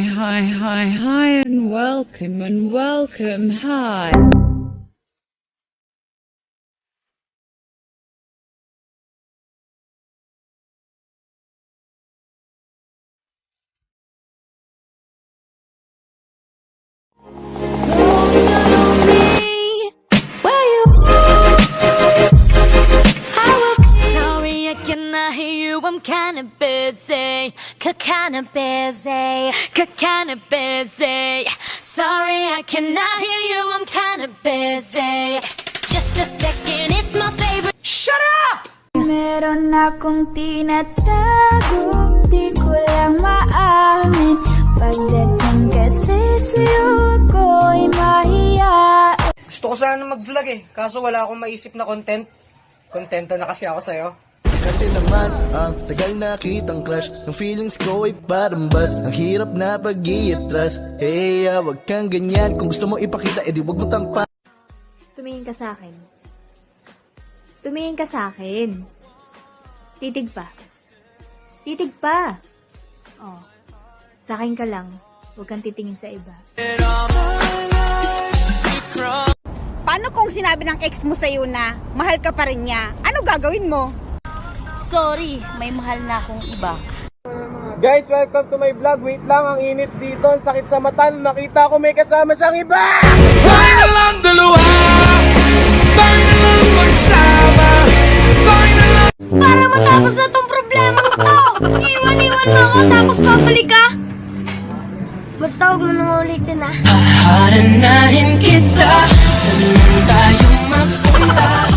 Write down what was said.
hi, and welcome, hi. I'm kinda busy, busy. Sorry, I cannot hear you, I'm kinda busy. Just a second, it's my favorite. Shut up! Meron akong tinatago, di ko lang maamin. Pagdating kasi sa'yo ako'y mahiyain. Gusto ko sana mag-vlog kaso wala akong maisip na content. Kontento na kasi ako sa'yo. Kasi naman, ang tagal na kitang crush. Ang feelings ko ay parang buzz. Ang hirap na pag-i-atras. Hey, wag kang ganyan. Kung gusto mo ipakita, edi wag mo tangpa. Tumingin ka sa akin. Tumingin ka sa akin. Titig pa. Titig pa. Oh. Sa akin ka lang. Huwag kang titingin sa iba. Paano kung sinabi ng ex mo sa'yo na mahal ka pa rin niya? Ano gagawin mo? Sorry, may mahal na akong iba. Guys, welcome to my vlog. Wait lang, ang init dito. Ang sakit sa mata. Nakita ko may kasama siyang iba! Bakit na lang dalawa? Bakit na lang magsama? Bakit na lang... Para matapos na tong problema to! Iwan-iwan mo ako tapos babalik ka! Basta huwag mo nang ulitin Paharanahin kita. Saan tayo mapunta?